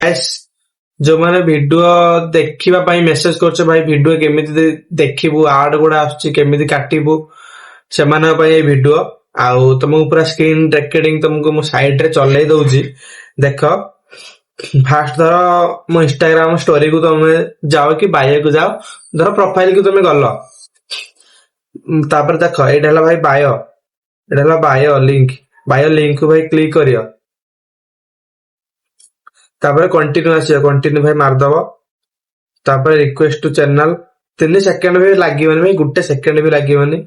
Guys, ଯୋଉମାନେ video ଦେଖିବା ପାଇଁ ମେସେଜ କରୁଛ ଭାଇ ଭିଡିଓ କେମିତି ଦେଖିବୁ ଆଡ ଗୁଡା ଆସୁଛି କେମିତି କାଟିବୁ ସେମାନଙ୍କ ପାଇଁ ଏଇ ଭିଡିଓ। ଆଉ ତମକୁ ପୁରା ସ୍କ୍ରିନ ରେକର୍ଡିଂ ତମକୁ ମୁଁ ସାଇଡ ରେ ଚଲେଇ ଦଉଛି ଦେଖ। ଫାଷ୍ଟ ଧର ମୋ ଇନଷ୍ଟାଗ୍ରାମ ଷ୍ଟୋରୀ କୁ ତମେ ଯାଅ କି ବାୟୋ କୁ ଯାଅ, ଧର ପ୍ରୋଫାଇଲ କୁ ତମେ ଗଲ, ତାପରେ ଦେଖ ଏଇଟା ହେଲା ଭାଇ ବାୟୋ, ଏଇଟା ହେଲା ବାୟୋ ଲିଙ୍କ କୁ ଭାଇ କ୍ଲିକ କରିବ। ତାପରେ କଣ୍ଟିନ୍ୟू ଆସିବ, କଣ୍ଟିନ୍ୟू ଭାଇ ମାରିଦବ। ତାପରେ ରିକ୍वेଷ୍ଟ ଟୁ ଚ୍ୟାନେଲ, 3 ସେକେଣ୍ଡ ବି ଲାଗିବନି ଭାଇ, 1 ସେକେଣ୍ଡ ବି ଲାଗିବନି।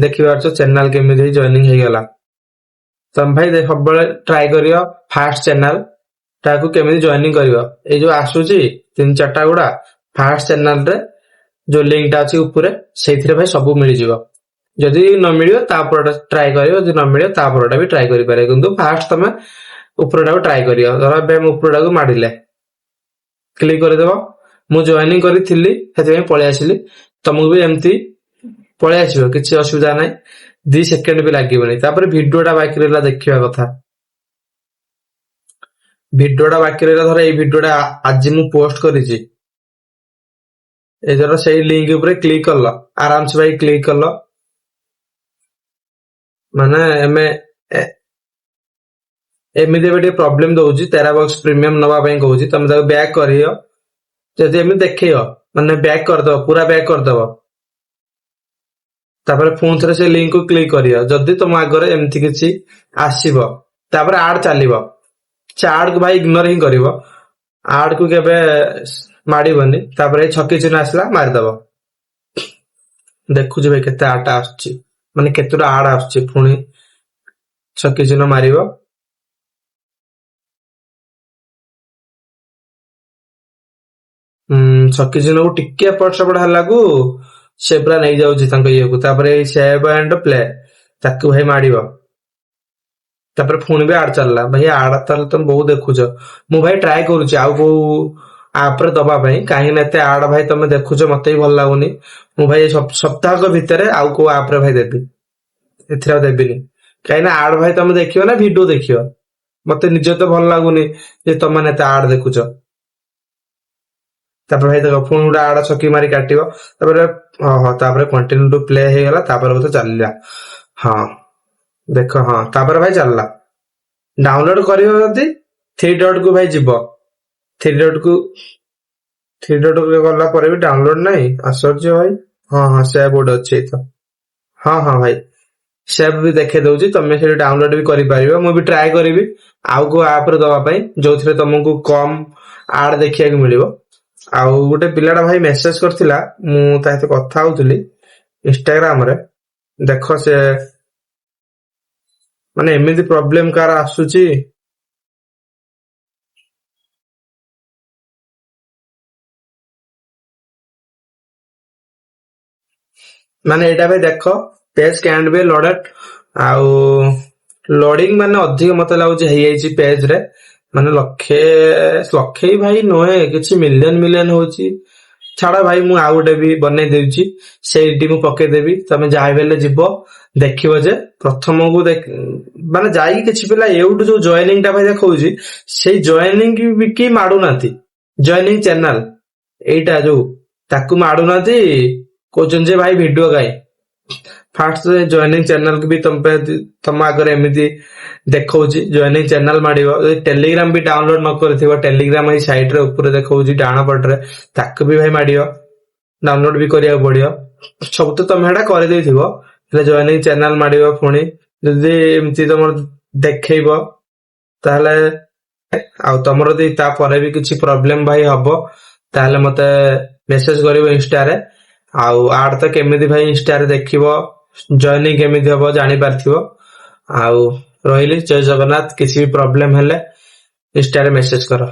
ଦେଖିପାରୁଛ ଚ୍ୟାନେଲ କେମିତି ଜଏନିଂ ହେଇଗଲା। ତମେ ଭାଇ ସବୁବେଳେ ଟ୍ରାଏ କରିବ ଫାଷ୍ଟ ଚ୍ୟାନେଲ ତାକୁ କେମିତି ଜଏନିଂ କରିବ। ଏଇ ଯୋଉ ଆସୁଛି 3-4ଟା ଗୁଡା ଫାଷ୍ଟ ଚ୍ୟାନେଲ ରେ ଯୋଉ ଲିଙ୍କ ଟା ଅଛି ଉପରେ ସେଇଥିରେ ଭାଇ ସବୁ ମିଳିଯିବ। ଯଦି ନ ମିଳିବ ତାପରଟା ଟ୍ରାଏ କରିବ, ଯଦି ନ ମିଳିବ ତାପରଟା ବି ଟ୍ରାଏ କରିପାରିବ, କିନ୍ତୁ ଫାଷ୍ଟ ତମେ ଉପରଟାକୁ ଟ୍ରାଏ କରିବ। ଧର ଏବେ ମୁଁ ଉପରଟାକୁ ମାରିଲେ କ୍ଲିକ କରିଦେବ। ମୁଁ ଜଏନିଂ କରିଥିଲି ସେଥିପାଇଁ ପଳେଇ ଆସିଲି, ତମକୁ ବି ଏମିତି ପଳେଇ ଆସିବ, କିଛି ଅସୁବିଧା ନାହିଁ, 2 ସେକେଣ୍ଡ ବି ଲାଗିବନି। ତାପରେ ଭିଡିଓଟା ବାକି ରହିଲା ଦେଖିବା କଥା। ଭିଡିଓଟା ବାକି ରହିଲା, ଧର ଏଇ ଭିଡିଓଟା ଆଜି ମୁଁ ପୋଷ୍ଟ କରିଛି, ଏଇ ଧର ସେଇ ଲିଙ୍କ ଉପରେ କ୍ଲିକ କଲ, ଆରାମସେ ଭାଇ କ୍ଲିକ କଲ, ମାନେ ଏମିତି ଏବେ ଟିକେ ପ୍ରୋବ୍ଲେମ ଦଉଛି, ଟେରାବକ୍ସ ପ୍ରିମିୟମ ନବା ପାଇଁ କହୁଛି, ତମେ ତାକୁ ବ୍ୟାକ୍ କରିବ। ଯଦି ଏମିତି ଦେଖେଇବ ମାନେ ବ୍ୟାକ୍ କରିଦବ, ପୁରା ବ୍ୟାକ୍ କରିଦବ, ତାପରେ ପୁଣି ଥରେ ସେ ଲିଙ୍କ କୁ କ୍ଲିକ କରିବ। ଯଦି ତମ ଆଗରେ ଏମିତି କିଛି ଆସିବ ତାପରେ ଆଡ ଚାଲିବ, ସେ ଆଡ କୁ ଭାଇ ଇଗ୍ନୋର ହିଁ କରିବ, ଆଡ କୁ କେବେ ମାଡିବନି। ତାପରେ ଏଇ ଛକି ଚିହ୍ନ ଆସିଲା ମାରିଦବ। ଦେଖୁଛି ଭାଇ କେତେ ଆଡ ଆସୁଛି, ମାନେ କେତେଟା ଆଡ ଆସୁଛି, ପୁଣି ଛକି ଚିହ୍ନ ମାରିବ। ଛକି ଚିହ୍ନକୁ ଟିକେ ଏପଟ ସେପଟ ହେଲାକୁ ସେ ପୁରା ନେଇଯାଉଛି ତାଙ୍କ ଇଏକୁ। ତାପରେ ଏଇ ସେଭ୍ ଆଣ୍ଡ ପ୍ଲେ ତାକୁ ଭାଇ ମାଡିବ, ତାପରେ ପୁଣି ବି ଆଡ ଚାଲିଲା। ଭାଇ ଆଡ ତାହେଲେ ତମେ ବହୁତ ଦେଖୁଛ। ମୁଁ ଭାଇ ଟ୍ରାଏ କରୁଛି ଆଉ କୋଉ ଆପ ରେ ଦବା ପାଇଁ, କାହିଁକି ନା ଏତେ ଆଡ ଭାଇ ତମେ ଦେଖୁଛ ମତେ ବି ଭଲ ଲାଗୁନି। ମୁଁ ଭାଇ ସପ୍ତାହକ ଭିତରେ ଆଉ କୋଉ ଆପ ରେ ଭାଇ ଦେବି, ଏଥିରେ ଆଉ ଦେବିନି। କାହିଁକି ନା ଆଡ ଭାଇ ତମେ ଦେଖିବ ନା ଭିଡିଓ ଦେଖିବ, ମତେ ନିଜେ ତ ଭଲ ଲାଗୁନି ଯେ ତମେ ଏତେ ଆଡ ଦେଖୁଛ। ତାପରେ ଭାଇ ଦେଖ ପୁଣି ଗୋଟେ ଆଡ ଛକି ମାରି କାଟିବ, ତାପରେ ତାପରେ କଣ୍ଟିନ୍ୟୁ ଟୁ ପ୍ଲେ ହେଇଗଲା, ତାପରେ ବୋଧେ ଚାଲିଲା। ହଁ ଦେଖ, ହଁ ତାପରେ ଭାଇ ଚାଲିଲା। ଡାଉନଲୋଡ କରିବ ଯଦି 3 ଡଟ୍ କୁ ଭାଇ ଯିବ, 3 ଡଟ୍ କୁ ଗଲା ପରେ ବି ଡାଉନଲୋଡ ନାହିଁ ଆଶ୍ଚର୍ଯ୍ୟ ଭାଇ। ହଁ ସେଭ୍ ଗୋଟେ ଅଛି ଏଇତ। ହଁ ଭାଇ ସେଭ୍ ବି ଦେଖେଇ ଦଉଛି, ତମେ ସେଠି ଡାଉନଲୋଡ ବି କରିପାରିବ। ମୁଁ ବି ଟ୍ରାଏ କରିବି ଆଉ କୋଉ ଆପ ରେ ଦବା ପାଇଁ ଯୋଉଥିରେ ତମକୁ କମ ଆଡ ଦେଖିବାକୁ ମିଳିବ। ଆଉ ଗୋଟେ ପିଲାଟା ଭାଇ ମେସେଜ କରିଥିଲା, ମୁଁ ତା ସହିତ କଥା ହଉଥିଲି ଇନଷ୍ଟାଗ୍ରାମ ରେ। ଦେଖ ସେ ମାନେ ଏମିତି ପ୍ରୋବ୍ଲେମ କାହାର ଆସୁଛି। ମାନେ ଏଇଟା ଭାଇ ଦେଖ ପେଜ କ୍ୟାନ୍ ବି ଲୋଡେଡ, ଆଉ ଲୋଡିଂ ମାନେ ଅଧିକ ମତେ ଲାଗୁଛି ହେଇଯାଇଛି ପେଜ ରେ, ମାନେ ଲକ୍ଷେ ଭାଇ ନୁହେଁ, କିଛି ମିଲିୟନ ହଉଛି। ଛାଡ ଭାଇ ମୁଁ ଆଉ ଗୋଟେ ବି ବନେଇ ଦେଉଛି, ସେଇଠି ମୁଁ ପକେଇଦେବି। ତମେ ଯାହା ହେଲେ ଯିବ ଦେଖିବ ଯେ ପ୍ରଥମକୁ ମାନେ ଯାଇକି କିଛି ପିଲା ଏଇଠୁ ଯୋଉ ଜଏନିଂ ଟା ଭାଇ ଦେଖଉଛି, ସେଇ ଜଏନିଂ ବି କେହି ମାଡୁନାହାନ୍ତି। ଜଏନିଂ ଚ୍ୟାନେଲ ଏଇଟା ଯୋଉ ତାକୁ ମାଡୁନାହାନ୍ତି, କହୁଛନ୍ତି ଯେ ଭାଇ ଭିଡିଓ କାଇଁ। ଫାଷ୍ଟ ଜଏନିଂ ଚ୍ୟାନେଲ କୁ ବି ତମ ଆଗରେ ଏମିତି ଦେଖଉଛି ଜଏନିଂ ଚ୍ୟାନେଲ ମାଡିବ। ଯଦି ଟେଲିଗ୍ରାମ ବି ଡାଉନଲୋଡ ନ କରିଥିବ, ଟେଲିଗ୍ରାମ ଏଇ ସାଇଡ ରେ ଉପରେ ଦେଖଉଛି ଡାହାଣ ପଟରେ, ତାକୁ ବି ଭାଇ ମାଡିବ, ଡାଉନଲୋଡ ବି କରିବାକୁ ପଡିବ। ସବୁ ତ ତମେ ଏଟା କରିଦେଇଥିବ, ହେଲେ ଜଏନିଂ ଚ୍ୟାନେଲ ମାଡିବ। ପୁଣି ଯଦି ଏମିତି ତମର ଦେଖେଇବ ତାହେଲେ, ଆଉ ତମର ଯଦି ତାପରେ ବି କିଛି ପ୍ରୋବ୍ଲେମ ଭାଇ ହବ ତାହେଲେ ମତେ ମେସେଜ କରିବ ଇନଷ୍ଟାରେ। ଆଉ ଆଡ ତ କେମିତି ଭାଇ ଇନଷ୍ଟାରେ ଦେଖିବ, ଜଏନିଂ କେମିତି ହବ ଜାଣିପାରିଥିବ। ଆଉ ରହିଲି, ଜୟ ଜଗନ୍ନାଥ। କିଛି ବି ପ୍ରୋବ୍ଲେମ ହେଲେ ଇନଷ୍ଟାରେ ମେସେଜ କର।